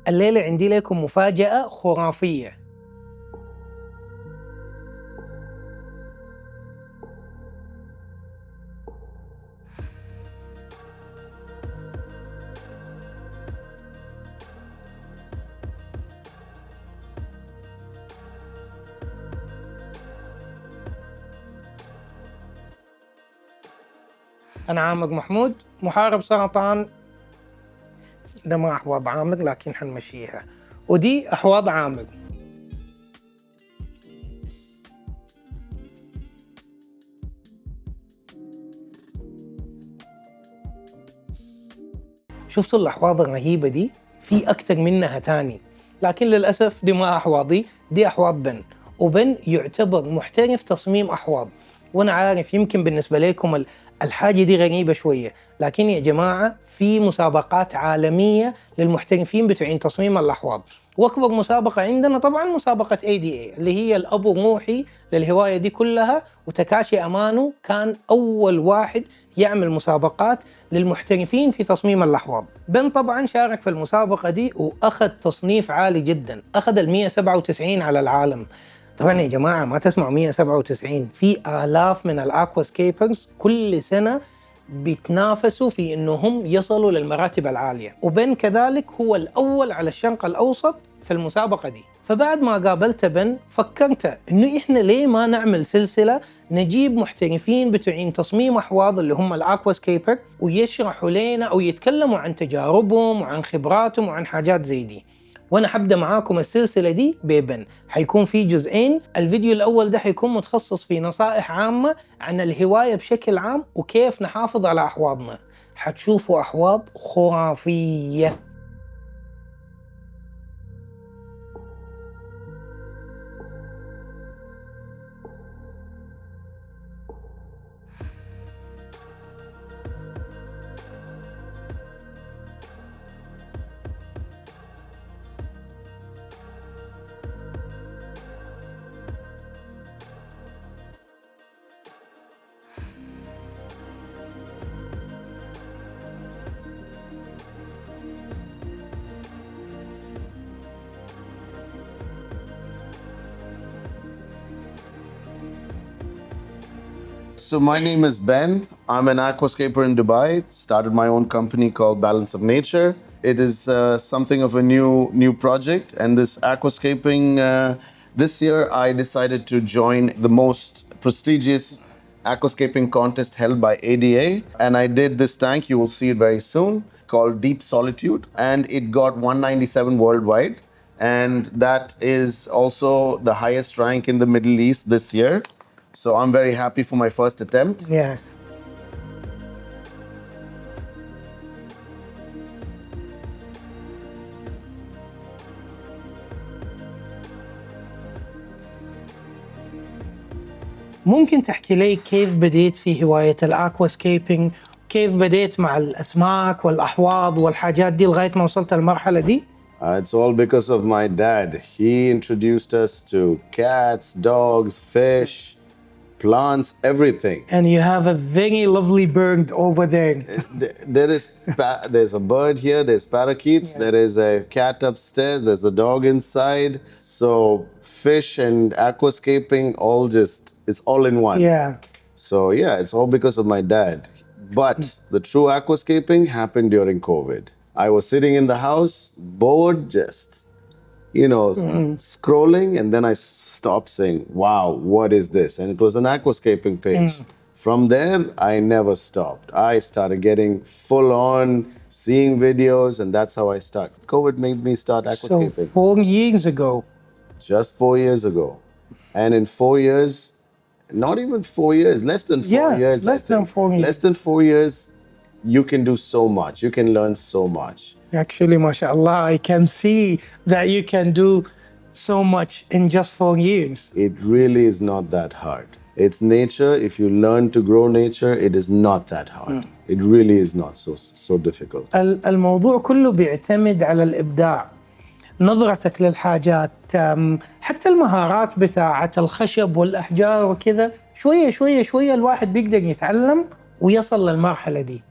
الليلة عندي لكم مفاجأة خرافية. أنا عامر محمود، محارب سرطان. ده ما أحواض عامر لكن حنمشيها، ودي أحواض عامر. شفتوا الأحواض الرهيبة دي؟ في أكتر منها تاني، لكن للأسف دي ما أحواضي، دي أحواض بن. وبن يعتبر محترف تصميم أحواض. وأنا عارف يمكن بالنسبة لكم الحاجة دي غريبة شوية، لكن يا جماعة في مسابقات عالمية للمحترفين بتوعين تصميم الأحواض. وأكبر مسابقة عندنا طبعا مسابقة ADA اللي هي الأب الروحي للهواية دي كلها، وتكاشي أمانو كان أول واحد يعمل مسابقات للمحترفين في تصميم الأحواض. بن طبعا شارك في المسابقة دي وأخذ تصنيف عالي جدا، أخذ 197 على العالم. طبعا يا جماعة ما تسمعوا 197، في آلاف من الأكواسكيبرز كل سنة بيتنافسوا في إنهم يصلوا للمراتب العالية، وبن كذلك هو الأول على الشرق الأوسط في المسابقة دي. فبعد ما قابلت بن فكرت إنه إحنا ليه ما نعمل سلسلة نجيب محترفين بتوعين تصميم أحواض اللي هم الأكواسكيبر ويشرحوا لنا أو يتكلموا عن تجاربهم وعن خبراتهم وعن حاجات زي دي. وانا حبدأ معاكم السلسلة دي ببن، حيكون في جزئين. الفيديو الاول ده حيكون متخصص في نصائح عامة عن الهواية بشكل عام وكيف نحافظ على احواضنا. حتشوفوا احواض خرافية. So my name is Ben. I'm an aquascaper in Dubai. Started my own company called Balance of Nature. It is something of a new project, and this aquascaping, this year I decided to join the most prestigious aquascaping contest held by ADA, and I did this tank, you will see it very soon, called Deep Solitude, and it got 197 worldwide, and that is also the highest rank in the Middle East this year. So I'm very happy for my first attempt. Yeah. ممكن تحكي لي كيف بديت في هواية الأكواسكيبينج؟ كيف بديت مع الأسماك والأحواض والحاجات دي لغاية ما وصلت المرحلة دي؟ It's all because of my dad. He introduced us to cats, dogs, fish, plants, everything. And you have a very lovely bird over there. There's a bird here, there's parakeets, there is a cat upstairs, there's a dog inside. So fish and aquascaping it's all in one. Yeah. So yeah, it's all because of my dad. But the true aquascaping happened during COVID. I was sitting in the house, bored, just scrolling, and then I stopped saying, wow, what is this? And it was an aquascaping page. From there, I never stopped. I started getting full on, seeing videos, and that's how I started. COVID made me start aquascaping. So 4 years ago. Just 4 years ago. And in 4 years, not even 4 years, less than 4 years. Less than 4 years. Less than 4 years, you can do so much. You can learn so much. Actually, mashallah, I can see that you can do so much in just 4 years. It really is not that hard. It's nature. If you learn to grow nature, it is not that hard. It really is not so difficult. الموضوع كله بيعتمد على الإبداع، نظرتك للحاجات، حتى المهارات بتاعة الخشب والأحجار وكذا. شوية شوية شوية الواحد بيقدر يتعلم ويصل للمرحلة دي.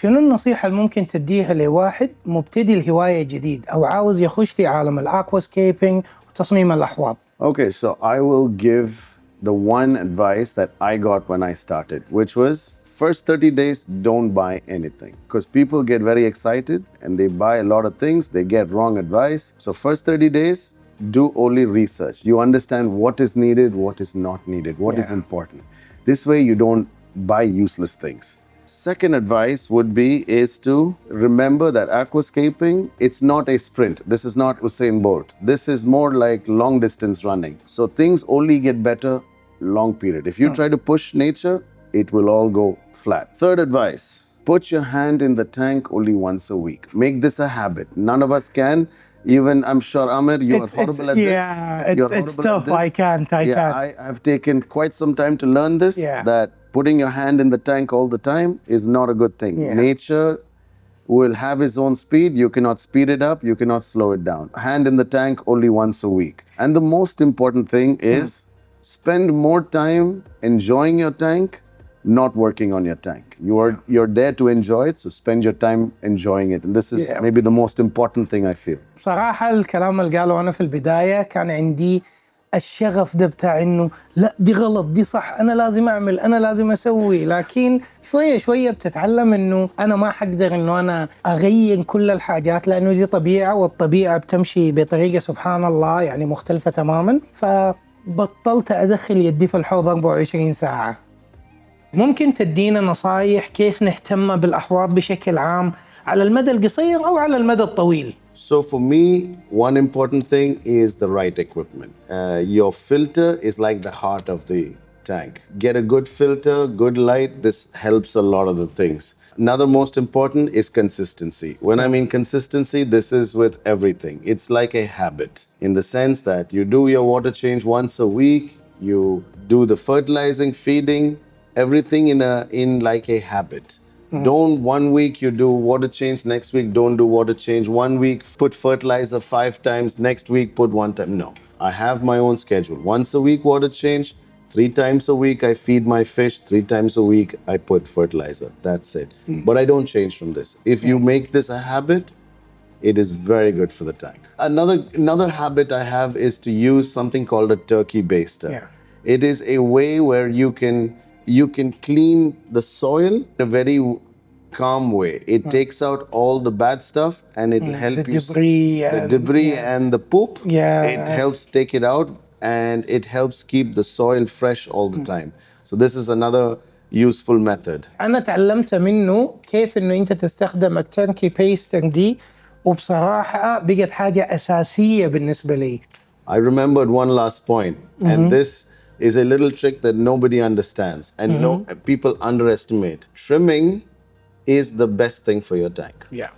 شنو النصيحة اللي ممكن تديها لواحد مبتدي الهواية جديد أو عاوز يخش في عالم الأكواسكيبينج وتصميم الأحواض؟ Okay, so I will give the one advice that I got when I started, which was first 30 days, don't buy anything. Because people get very excited and they buy a lot of things, they get wrong advice. So first 30 days, do only research. You understand what is needed, what is not needed, what is important. This way you don't buy useless things. Second advice would be is to remember that aquascaping, it's not a sprint. This is not Usain Bolt. This is more like long distance running. So things only get better long period. If you try to push nature, it will all go flat. Third advice, put your hand in the tank only once a week. Make this a habit. None of us can. Even I'm sure, Amir, you are horrible at this. Yeah, it's tough. I can't. I've taken quite some time to learn this, that putting your hand in the tank all the time is not a good thing. Yeah. Nature will have its own speed. You cannot speed it up. You cannot slow it down. Hand in the tank only once a week. And the most important thing is spend more time enjoying your tank, not working on your tank. You're there to enjoy it, so spend your time enjoying it. And this is maybe the most important thing I feel. بصراحة الكلام اللي قاله أنا في البداية كان عندي الشغف ده بتاع إنه لا دي غلط دي صح، أنا لازم أعمل، أنا لازم أسوي. لكن شوية شوية بتتعلم إنه أنا ما حقدر إنه أنا أغير كل الحاجات، لأنه دي طبيعة، والطبيعة بتمشي بطريقة سبحان الله يعني مختلفة تماما. فبطلت أدخل يدي في الحوض 24 ساعة. ممكن تدينا نصائح كيف نهتم بالأحواض بشكل عام على المدى القصير أو على المدى الطويل؟ So for me, one important thing is the right equipment. Your filter is like the heart of the tank. Get a good filter, good light. This helps a lot of the things. Another most important is consistency. When I mean consistency, this is with everything. It's like a habit in the sense that you do your water change once a week, you do the fertilizing, feeding, everything in like a habit. Don't 1 week you do water change, next week don't do water change. 1 week put fertilizer 5 times, next week put 1 time. No, I have my own schedule. Once a week water change, 3 times a week I feed my fish, 3 times a week I put fertilizer. That's it. But I don't change from this. If you make this a habit, it is very good for the tank. Another habit I have is to use something called a turkey baster. Yeah. It is a way where you can clean the soil in a very calm way. It takes out all the bad stuff and it will help the debris and the poop. It helps take it out and it helps keep the soil fresh all the time. So this is another useful method. أنا تعلمت منه كيف إنه أنت تستخدم التركي بيستر دي، وبصراحة بقت حاجة أساسية بالنسبة لي. I remembered one last point, and this is a little trick that nobody understands and people underestimate. Trimming is the best thing for your tank. Yeah.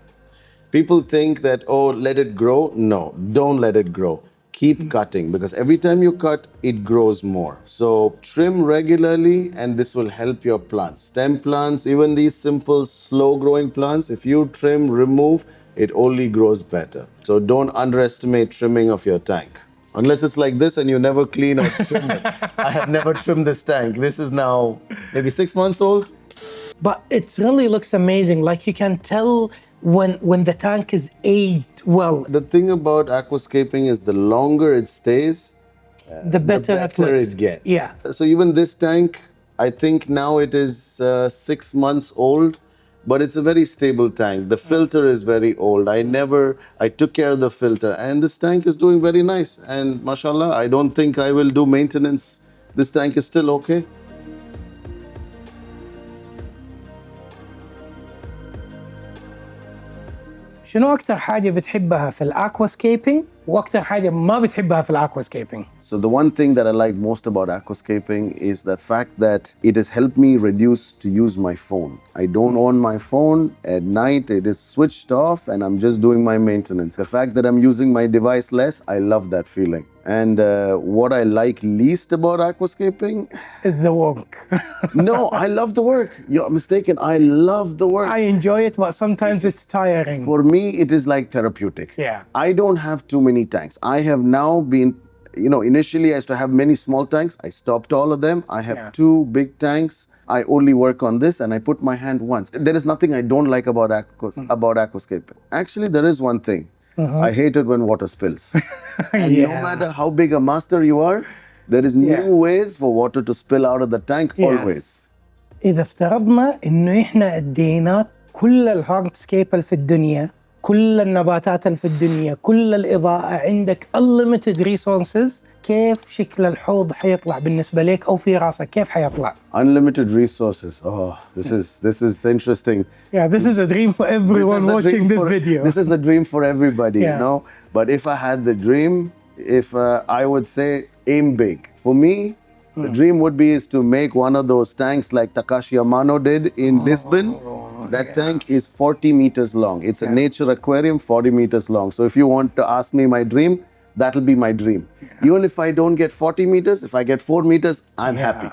People think that, oh, let it grow. No, don't let it grow. Keep cutting, because every time you cut, it grows more. So trim regularly and this will help your plants. Stem plants, even these simple, slow growing plants, if you trim, remove, it only grows better. So don't underestimate trimming of your tank. Unless it's like this and you never clean or trim it. I have never trimmed this tank. This is now maybe 6 months old. But it really looks amazing. Like you can tell when the tank is aged well. The thing about aquascaping is the longer it stays, the better it gets. Yeah. So even this tank, I think now it is 6 months old, but it's a very stable tank. The filter is very old. I took care of the filter and this tank is doing very nice. And mashallah, I don't think I will do maintenance. This tank is still okay. شنو أكتر حاجة بتحبها في الأكواسكيبينج وأكتر حاجة ما بتحبها في الأكواسكيبينج؟ So the one thing that I like most about aquascaping is the fact that it has helped me reduce to use my phone. I don't own my phone. At night it is switched off and I'm just doing my maintenance. The fact that I'm using my device less, I love that feeling. And what I like least about aquascaping is the work. No, I love the work. You're mistaken. I love the work. I enjoy it, but sometimes it's tiring. For me, it is like therapeutic. Yeah. I don't have too many tanks. I have now been, initially I used to have many small tanks. I stopped all of them. I have 2 big tanks. I only work on this and I put my hand once. There is nothing I don't like about aquascaping. Actually, there is one thing. I hate it when water spills. And no matter how big a master you are, there is new ways for water to spill out of the tank always. إذا افترضنا إنه إحنا اديناك كل الهاردسكيب اللي في الدنيا، كل النباتات اللي في الدنيا، كل الإضاءة، عندك unlimited resources، كيف شكل الحوض حيطلع بالنسبة لك أو في راسك؟ كيف حيطلع؟ Unlimited resources. Oh, this is interesting. Yeah, this is a dream for everyone watching this video. This is the dream for everybody, you know. But if I had the dream, if I would say aim big. For me, the dream would be is to make one of those tanks like Takashi Amano did in Lisbon. That tank is 40 meters long. It's a nature aquarium, 40 meters long. So if you want to ask me my dream, that'll be my dream. Even if I don't get 40 meters, if I get 4 meters, I'm happy.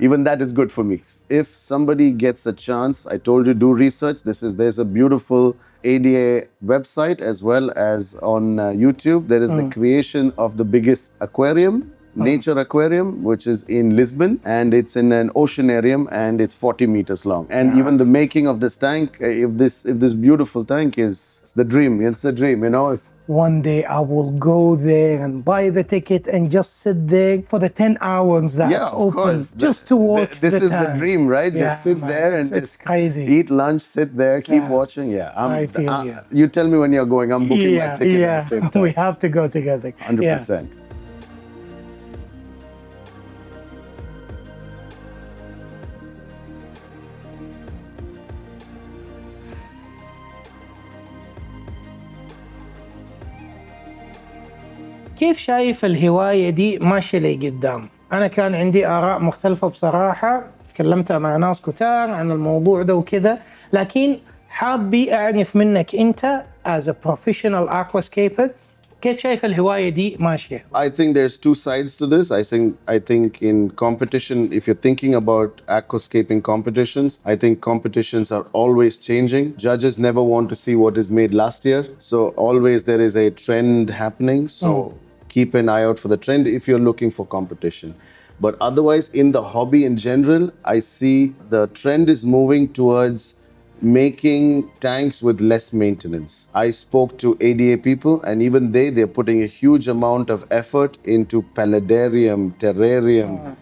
Even that is good for me. If somebody gets a chance, I told you, do research. There's a beautiful ADA website as well as on YouTube. There is the creation of the biggest aquarium, nature aquarium, which is in Lisbon, and it's in an oceanarium and it's 40 meters long. And even the making of this tank, if this beautiful tank is the dream, it's the dream, you know. If one day I will go there and buy the ticket and just sit there for the 10 hours that it's open, just to watch this the is tank. the dream, right? Just sit there and it's crazy. Eat lunch, sit there, keep watching. I feel you. You tell me when you're going. I'm booking my ticket at the same time. We have to go together. 100%. كيف شايف الهواية دي ماشية لي قدام؟ أنا كان عندي آراء مختلفة بصراحة، تكلمت مع ناس كتار عن الموضوع ده وكذا، لكن حابي أعرف منك أنت as a professional aquascaper كيف شايف الهواية دي ماشية؟ I think there's two sides to this. I think in competition, if you're thinking about aquascaping competitions, I think competitions are always changing. Judges never want to see what is made last year. So always there is a trend happening. So keep an eye out for the trend if you're looking for competition. But otherwise, in the hobby in general, I see the trend is moving towards making tanks with less maintenance. I spoke to ADA people, and even they're putting a huge amount of effort into paludarium, terrarium.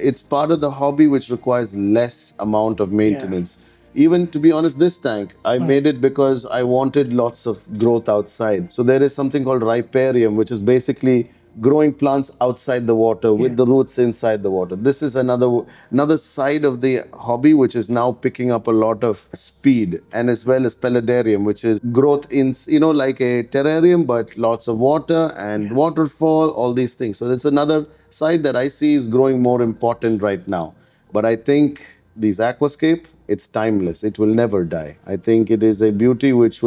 It's part of the hobby which requires less amount of maintenance. Even to be honest, this tank, I made it because I wanted lots of growth outside. So there is something called riparium, which is basically growing plants outside the water with the roots inside the water. This is another side of the hobby which is now picking up a lot of speed, and as well as paludarium, which is growth in, you know, like a terrarium, but lots of water and waterfall, all these things. So that's another side that I see is growing more important right now. But I think these aquascape, it's timeless. It will never die. I think it is a beauty which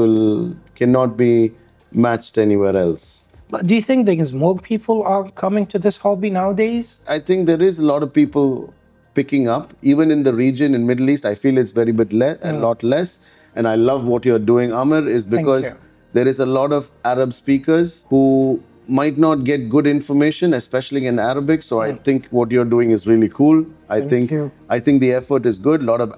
cannot be matched anywhere else. But do you think there is more people are coming to this hobby nowadays? I think there is a lot of people picking up. Even in the region in Middle East, I feel it's very bit a lot less. And I love what you're doing, Amr, is because there is a lot of Arab speakers who might not get good information, especially in Arabic. So I think what you're doing is really cool. I think the effort is good. A lot of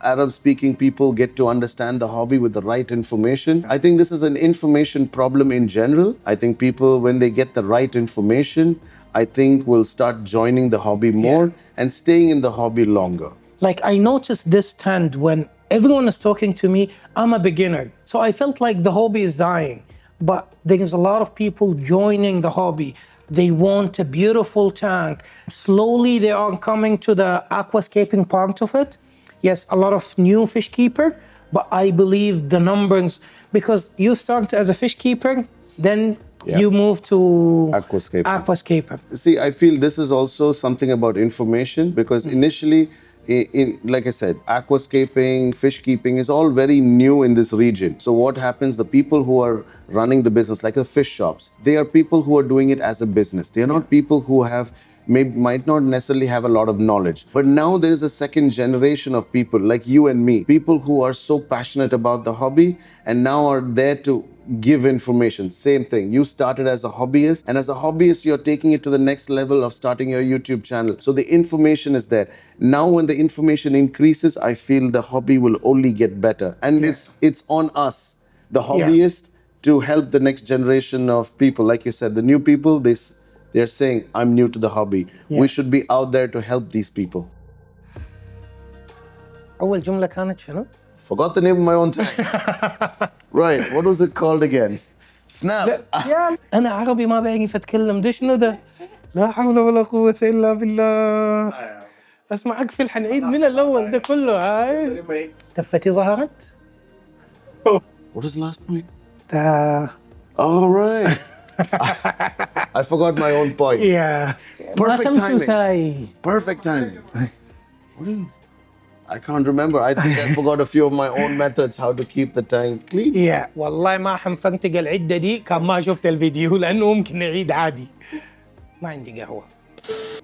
Arab-speaking people get to understand the hobby with the right information. I think this is an information problem in general. I think people, when they get the right information, I think will start joining the hobby more and staying in the hobby longer. Like I noticed this trend when everyone is talking to me, I'm a beginner. So I felt like the hobby is dying. But there is a lot of people joining the hobby. They want a beautiful tank. Slowly they are coming to the aquascaping part of it. Yes, a lot of new fish keeper, but I believe the numbers, because you start as a fish keeper, then you move to aquascaper. See, I feel this is also something about information, because initially, like I said, aquascaping, fish keeping is all very new in this region. So what happens, the people who are running the business, like the fish shops, they are people who are doing it as a business. They are not people who have might not necessarily have a lot of knowledge. But now there is a second generation of people like you and me, people who are so passionate about the hobby and now are there to give information. Same thing. You started as a hobbyist, and as a hobbyist, you're taking it to the next level of starting your YouTube channel. So the information is there. Now, when the information increases, I feel the hobby will only get better. And it's on us, the hobbyist, to help the next generation of people. Like you said, the new people, they're saying, I'm new to the hobby. We should be out there to help these people. أول جملة كانت شنو؟ Forgot the name of my own tank. Right, what was it called again? Snap. يا أنا عربي ما بعرف أتكلم، ده شنو ده؟ لا حول ولا قوة إلا بالله. أسمعك في الحنعيد من الأول ده كله. هاي تفتي ظهرت؟ What was the last point? All right. I forgot my own points. Yeah. Perfect timing. Perfect timing. What is? I can't remember. I think I forgot a few of my own methods how to keep the tank clean. Yeah. والله ما حنفنتق العدة دي كان ما شفت الفيديو، لأنه ممكن نعيد عادي. ما عندي قهوة.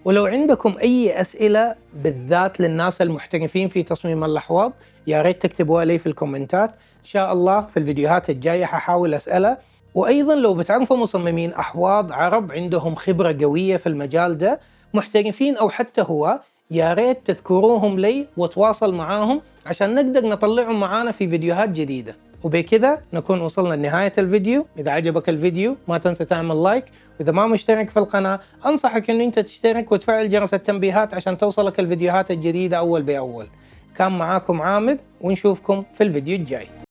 ولو عندكم أي أسئلة بالذات للناس المحترفين في تصميم الأحواض، يا ريت تكتبوها لي في الكومنتات. إن شاء الله في الفيديوهات الجاية ححاول أسألها. وأيضا لو بتعرفوا مصممين أحواض عرب عندهم خبرة قوية في المجال ده، محترفين أو حتى هو، يا ريت تذكروهم لي وتواصل معاهم عشان نقدر نطلعهم معانا في فيديوهات جديدة. وبكذا نكون وصلنا لنهاية الفيديو. إذا عجبك الفيديو ما تنسى تعمل لايك، وإذا ما مشترك في القناة أنصحك إنه أنت تشترك وتفعل جرس التنبيهات عشان توصلك الفيديوهات الجديدة أول بأول. كان معاكم عامر، ونشوفكم في الفيديو الجاي.